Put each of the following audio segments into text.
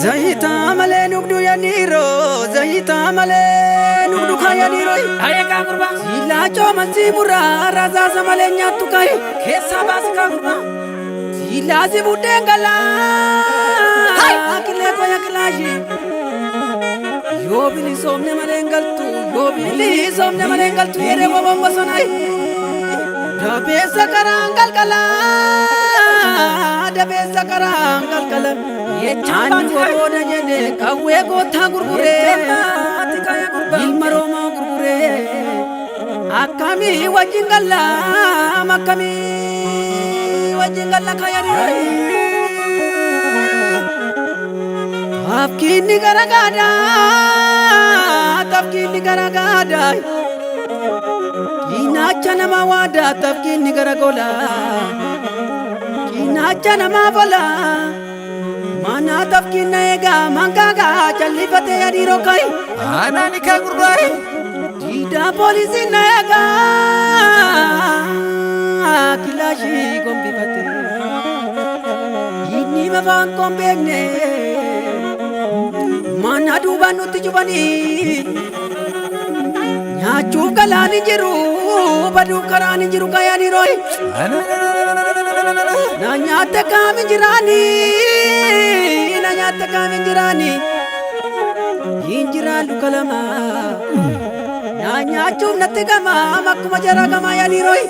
Zahita male nugdu ya niro, zahita male nugdu kaya niro. Aye ka kurba. Sila cuma si mura, raza samale nyatu kai. Kesa bas ka kurba. Sila si budengala, akile koya kilaji. Yo bili somne malengal tu, yo bili somne malengal tu. Yere wabam basonai. Dabe sakarangal kala, dabe sakarangal kala. Ye chaban goroda jede kawe gotha gurgure atikaya gurba ilmaroma gurgure akami wajingalla makami wajingalla khayari tafkini garagada kinacha nama wada tafkini garagola kinacha nama bola mana tafkina ega mangaga chalifate adiro kai anani ka gurbai dida polisi nega kilashi kombifate ini mafan kombegne mana dubanu tujubani nyachu kalani jiru badu karani jiru kaya diroi na nyate kami jirani nyata kami jirani injiralu kalama nanya cum natigama makuma jaragama ya niroi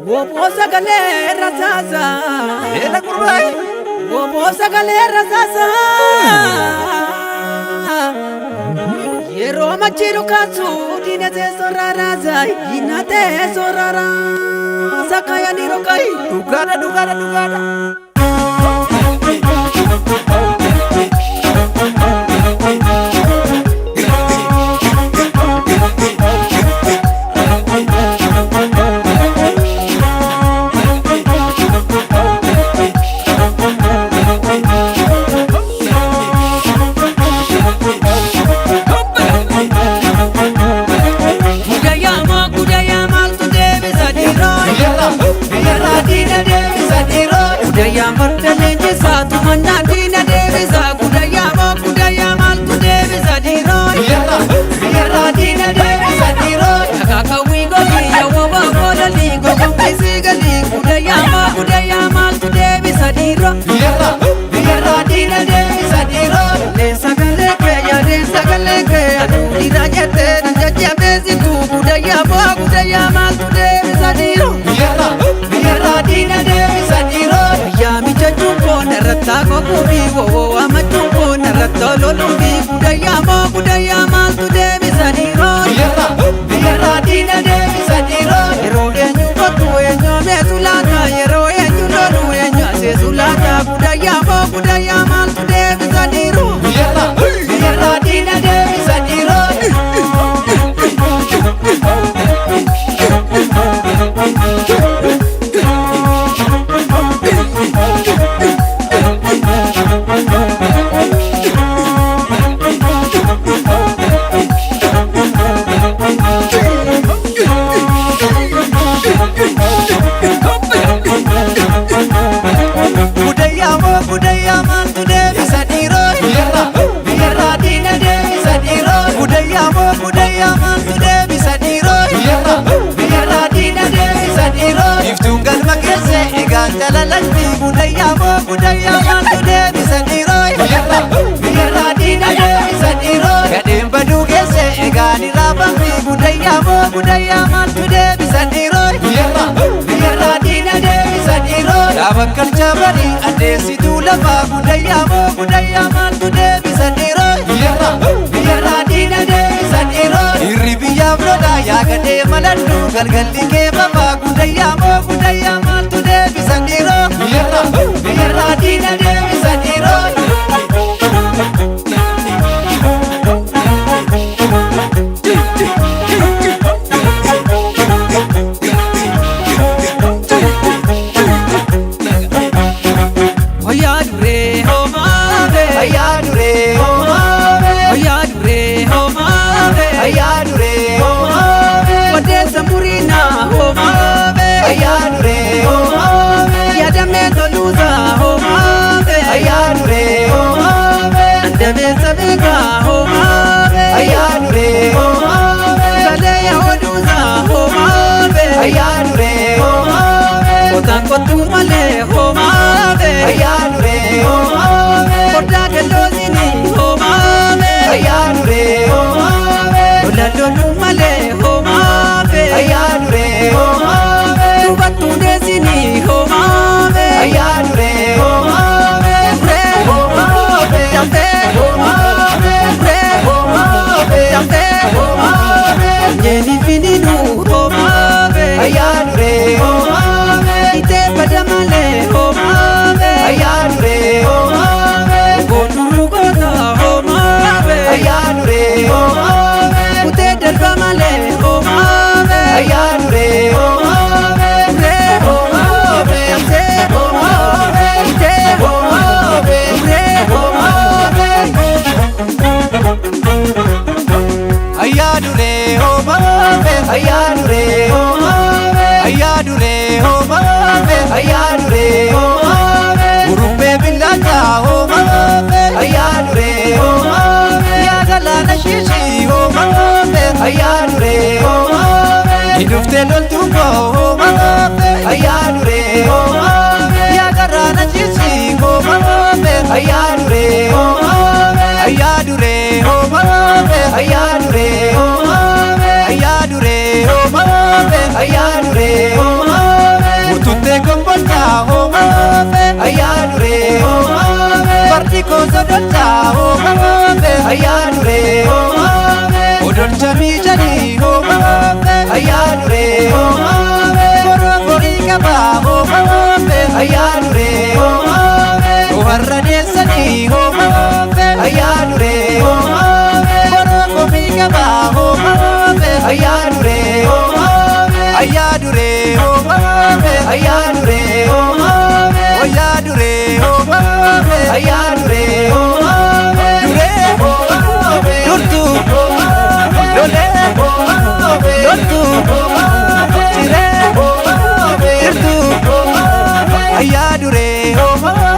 wo bosa gale razaza ela kurbai wo bosa gale razaza yero machiru kasu dinate soraraza inate sorara sakaya nirokai dugada Kudaya martale jesa tu manadi na devisa kudaya mal tu devisa diro yara dina devisa diro kaka wigo ya waba kola ligo kaisi gali kudaya mal tu devisa diro yara dina devisa diro le sagale ke adu dirajete jaja bezi tu kudaya mal tu devisa diro yara dina devisa diro Yami chachumpo narata kokubi wo amachumpo narata lolumbi budaya mal tu devi sadiro yara dina devi sadiro yero enyu kotu enyu mesulata yero enyu lolu enyu asesulata budaya mal tu devi sadiro yara dina devi sadiro budaya mal tu devi sadiro yara dina devi sadiro budaya mal tu devi sadiro yara dina devi sadiro iftungal makese egan jalalati budaya mal tu devi sadiro yara dina devi sadiro kadem badu kese egan rabami budaya mal tu devi sadiro yara dina devi sadiro Abakal jabari adesi tu lama budaya mal tu devi sadiro yara dina devi sadiro iribiya broda ya gade malandu galgali ke baba budaya mal tu devi sadiro yara dina devi sadiro loltu ko hoomame ayyadure hoomame yagarana jisi hoomame ayyadure hoomame ayyadure hoomame ayyadure hoomame ayyadure hoomame ayyadure hoomame ututte kombolta hoomame ayyadure hoomame bardi ko sodolta hoomame ayyadure hoomame odolcha mijani hoomame ayyadure hoomame borokori kaba hoomame ayyadure hoomame oharra deessani hoomame ayyadure hoomame borokori kaba hoomame ayyadure hoomame ayyadure hoomame ayyadure hoomame ayyadure hoomame ayyadure hoomame dure hoomame durtu lole loltu jire dirtu ayyadure hoomame